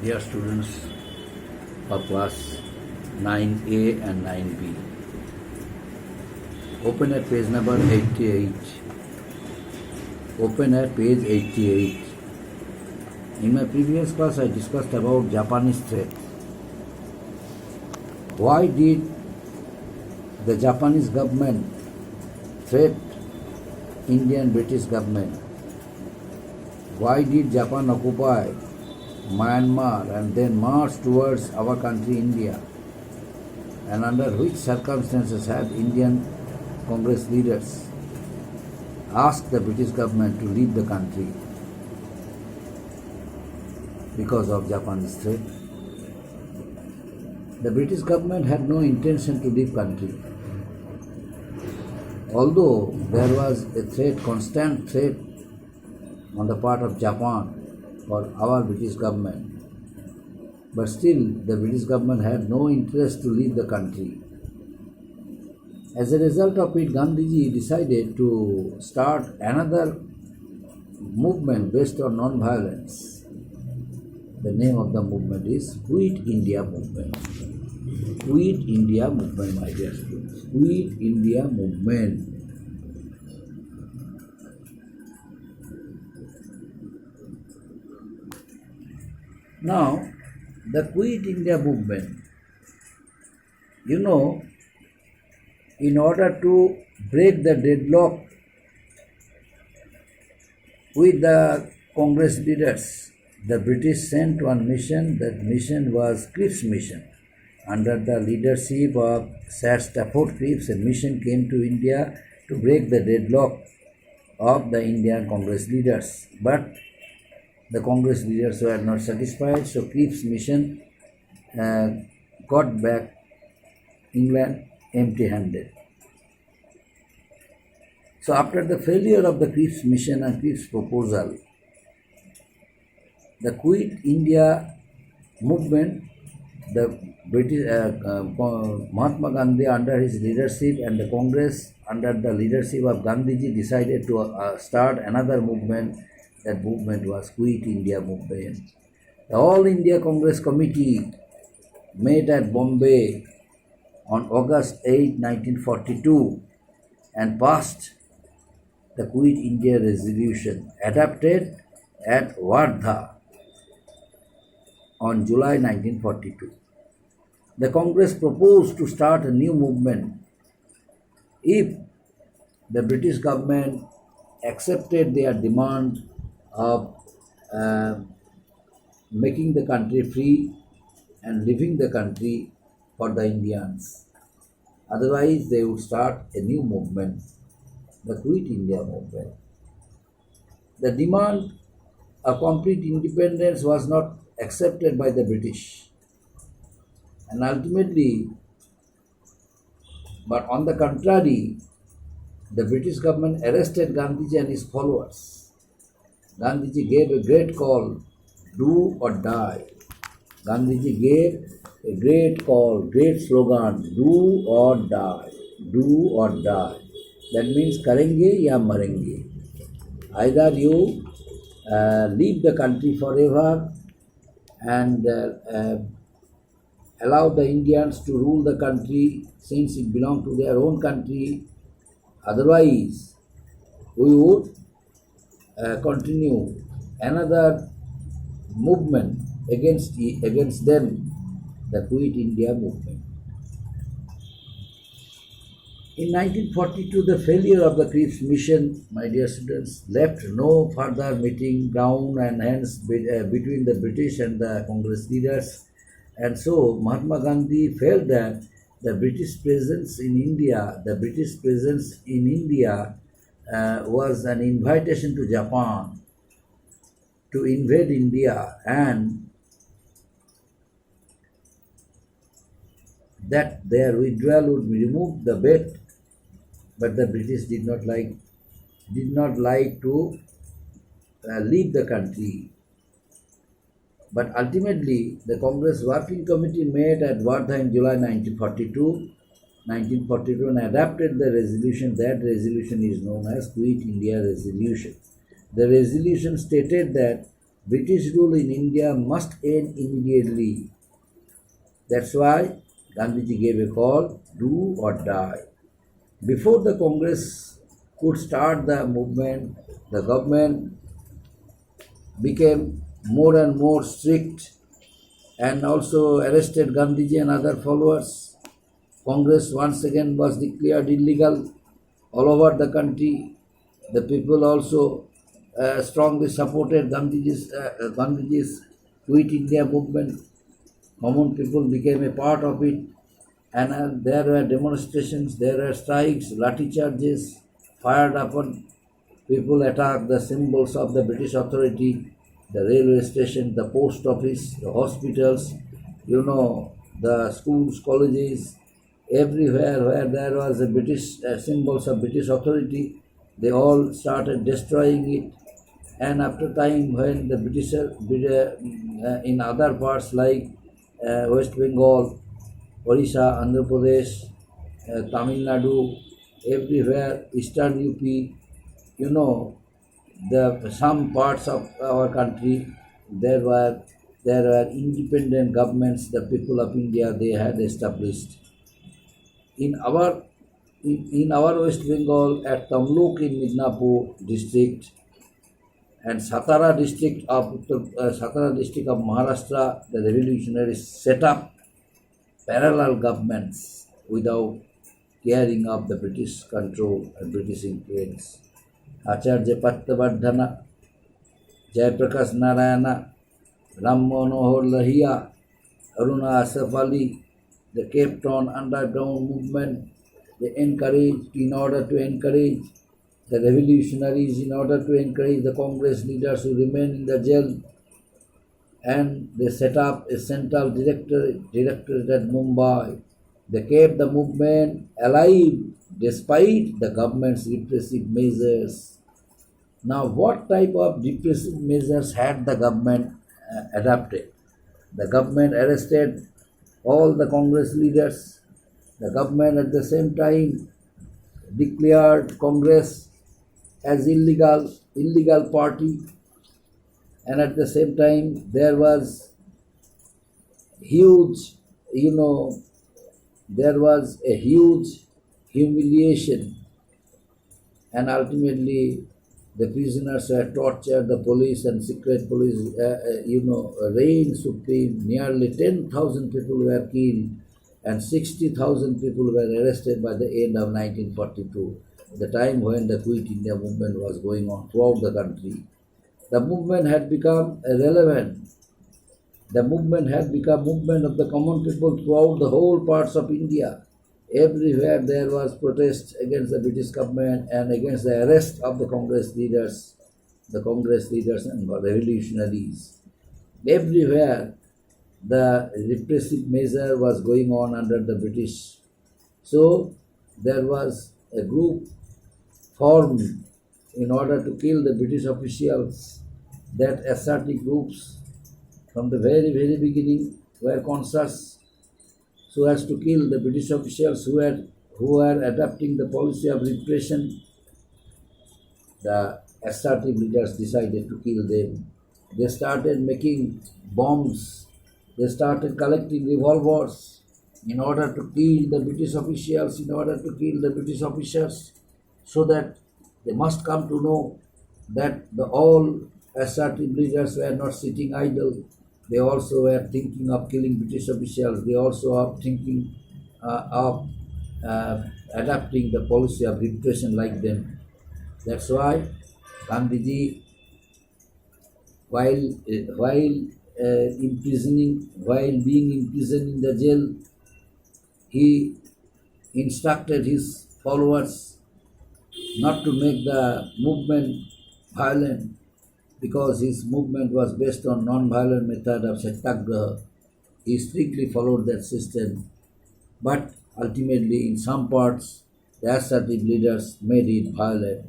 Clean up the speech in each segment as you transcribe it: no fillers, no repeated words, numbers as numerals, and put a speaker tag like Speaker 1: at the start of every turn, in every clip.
Speaker 1: Dear students of class 9A and 9B, open at page number 88. Open at page 88. In my previous class, I discussed about Japanese threat. Why did the Japanese government threat Indian British government? Why did Japan occupy Myanmar and then march towards our country India? And under which circumstances had Indian Congress leaders asked the British government to leave the country because of Japanese threat? The British government had no intention to leave country. Although there was a threat, constant threat on the part of Japan for our British government, but still the British government had no interest to leave the country. As a result of it, Gandhiji decided to start another movement based on non-violence. The name of the movement is Quit India Movement. Quit India Movement, my dear students. Quit India Movement. Now, the Quit India Movement, in order to break the deadlock with the Congress leaders, the British sent one mission. That mission was Cripps Mission. Under the leadership of Sir Stafford Cripps, a mission came to India to break the deadlock of the Indian Congress leaders. But the Congress leaders were not satisfied, so Cripps Mission got back England empty-handed. So after the failure of the Cripps Mission and Cripps proposal, the Quit India Movement, the British Mahatma Gandhi under his leadership and the Congress under the leadership of Gandhiji decided to start another movement. That movement was Quit India Movement. The All India Congress Committee met at Bombay on August 8, 1942 and passed the Quit India resolution adopted at Wardha on July 1942. The Congress proposed to start a new movement if the British government accepted their demand of making the country free and leaving the country for the Indians. Otherwise, they would start a new movement, the Quit India Movement. The demand of complete independence was not accepted by the British, and ultimately, but on the contrary, the British government arrested Gandhiji and his followers. Gandhiji gave a great call, do or die. Gandhiji gave a great call, great slogan, do or die, do or die. That means karenge ya marenge. Either you leave the country forever and allow the Indians to rule the country since it belongs to their own country. Otherwise, we would continue another movement against them, the Quit India Movement. In 1942, the failure of the Cripps Mission, my dear students, left no further meeting ground and hence between the British and the Congress leaders. And so Mahatma Gandhi felt that the British presence in India, was an invitation to Japan to invade India, and that their withdrawal would remove the bet. But the British did not like to leave the country. But ultimately, the Congress Working Committee met at Wardha in July 1942 and adopted the resolution. That resolution is known as Quit India Resolution. The resolution stated that British rule in India must end immediately. That's why Gandhiji gave a call, do or die. Before the Congress could start the movement, the government became more and more strict and also arrested Gandhiji and other followers. Congress once again was declared illegal all over the country. The people also strongly supported Gandhiji's Quit India movement. Common people became a part of it, and there were demonstrations, there were strikes, lathi charges fired upon people, attacked the symbols of the British authority, the railway station, the post office, the hospitals, the schools, colleges, everywhere where there was a British symbols of British authority, they all started destroying it. And after time, when the British in other parts like West Bengal, Orissa, Andhra Pradesh, Tamil Nadu, everywhere, Eastern UP, some parts of our country, there were independent governments. The people of India, they had established. In our West Bengal, at Tamluk in Midnapur district and Satara district of Maharashtra, the revolutionaries set up parallel governments without caring of the British control and British influence. Acharya Pattabardhana, Jayaprakash Narayana, Ram Manohar Lohia, Aruna Asaf Ali, they kept on underground movement. They encouraged, in order to encourage the revolutionaries, in order to encourage the Congress leaders who remain in the jail, and they set up a central directorate at Mumbai. They kept the movement alive despite the government's repressive measures. Now, what type of repressive measures had the government adopted? The government arrested all the Congress leaders. The government at the same time declared Congress as illegal party, and at the same time there was a huge humiliation, and ultimately the prisoners were tortured. The police and secret police, reigned supreme. Nearly 10,000 people were killed, and 60,000 people were arrested by the end of 1942, the time when the Quit India movement was going on throughout the country. The movement had become irrelevant. The movement had become movement of the common people throughout the whole parts of India. Everywhere there was protest against the British government and against the arrest of the Congress leaders and revolutionaries. Everywhere the repressive measure was going on under the British. So there was a group formed in order to kill the British officials. That assertive groups from the very, very beginning were conscious so as to kill the British officials who were adopting the policy of repression. The assertive leaders decided to kill them. They started making bombs. They started collecting revolvers in order to kill the British officials, in order to kill the British officers, so that they must come to know that all assertive leaders were not sitting idle. They also were thinking of killing British officials. They also are thinking of adopting the policy of repression like them. That's why Gandhiji, while being imprisoned in the jail, he instructed his followers not to make the movement violent, because his movement was based on non-violent method of satyagraha. He strictly followed that system. But ultimately, in some parts, the assertive leaders made it violent.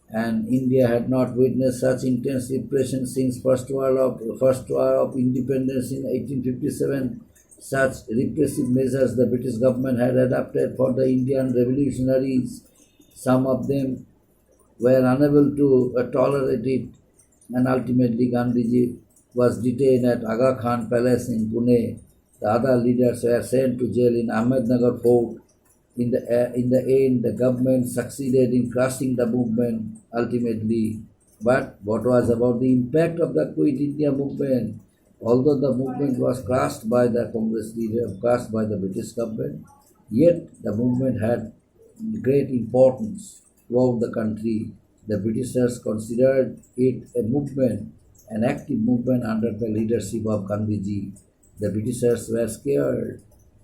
Speaker 1: And India had not witnessed such intense repression since first war of independence in 1857. Such repressive measures the British government had adopted for the Indian revolutionaries. Some of them were unable to tolerate it, and ultimately Gandhiji was detained at Aga Khan Palace in Pune. The other leaders were sent to jail in Ahmednagar Fort. In the end, the government succeeded in crushing the movement ultimately. But what was about the impact of the Quit India movement? Although the movement was crushed by the Congress leader, crushed by the British government, yet the movement had great importance throughout the country. The Britishers considered it a movement, an active movement under the leadership of Gandhiji. The Britishers were scared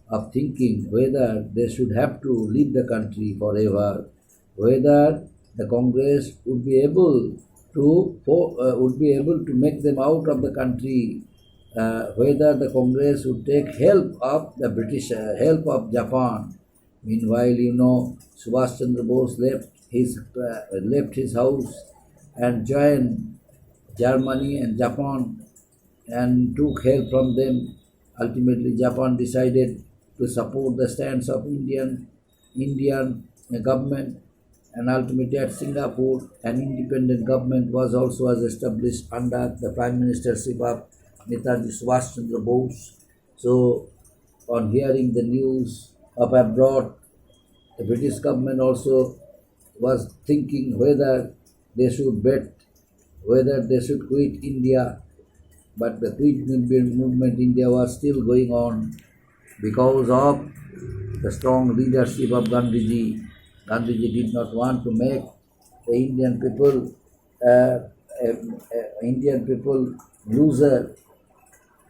Speaker 1: of thinking whether they should have to leave the country forever, whether the Congress would be able to make them out of the country, whether the Congress would take help of the British, help of Japan. Meanwhile, Subhash Chandra Bose left his house and joined Germany and Japan and took help from them. Ultimately, Japan decided to support the stance of Indian government, and ultimately at Singapore, an independent government was also established under the Prime Ministership of Netaji Subhash Chandra Bose. So, on hearing the news of abroad, the British government also was thinking whether they should quit India, but the quit movement in India was still going on because of the strong leadership of Gandhiji. Gandhiji did not want to make the Indian people loser,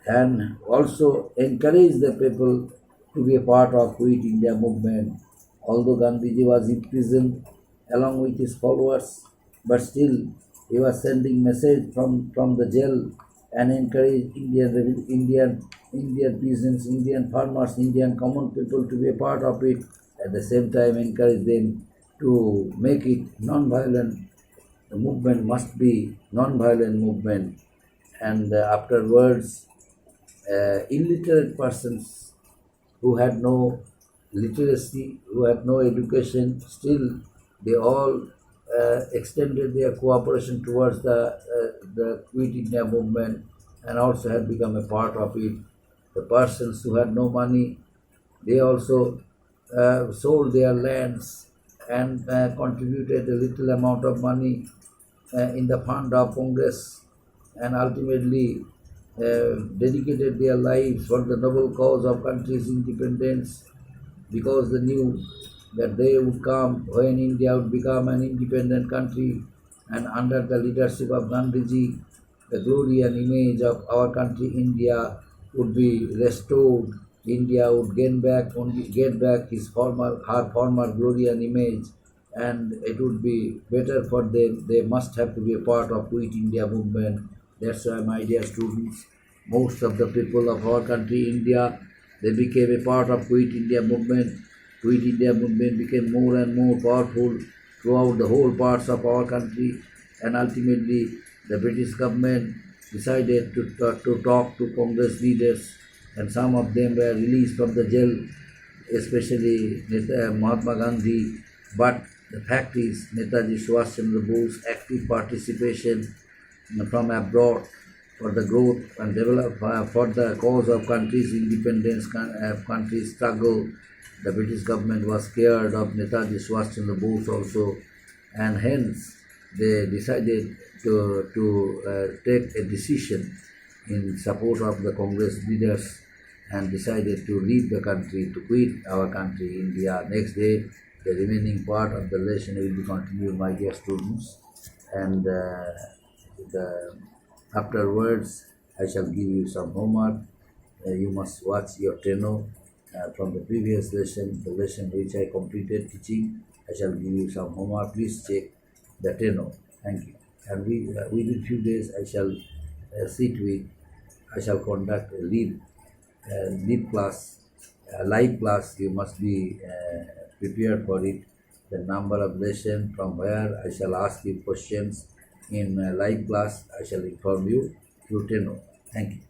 Speaker 1: and also encourage the people to be a part of Quit India movement. Although Gandhiji was imprisoned along with his followers, but still he was sending message from the jail and encouraged Indian peasants, Indian farmers, Indian common people to be a part of it. At the same time, encourage them to make it non-violent. The movement must be non-violent movement. And afterwards, illiterate persons who had no literacy, who had no education, still they all extended their cooperation towards the Quit India movement and also had become a part of it. The persons who had no money, they also sold their lands and contributed a little amount of money in the fund of Congress, and ultimately dedicated their lives for the noble cause of country's independence, because they knew that day would come when India would become an independent country, and under the leadership of Gandhiji, the glory and image of our country India would be restored. India would get back her former glory and image, and it would be better for them. They must have to be a part of Quit India movement. That's why, my dear students, most of the people of our country India, they became a part of Quit India movement. Quit India movement became more and more powerful throughout the whole parts of our country, and ultimately the British government decided to talk to Congress leaders, and some of them were released from the jail, especially Mahatma Gandhi. But the fact is, Netaji Subhash Chandra Bose active participation from abroad for the growth and development for the cause of country's independence, country's struggle. The British government was scared of Netaji Subhash Chandra Bose also, and hence they decided to take a decision in support of the Congress leaders and decided to leave the country, to quit our country, India. Next day, the remaining part of the lesson will be continued, my dear students, and afterwards I shall give you some homework. You must watch your tenor from the previous lesson, the lesson which I completed teaching. I shall give you some homework. Please check the tenor. Thank you. And within few days I shall conduct a live class, live class. You must be prepared for it. The number of lesson from where I shall ask you questions in live class, I shall inform you through tenor. Thank you.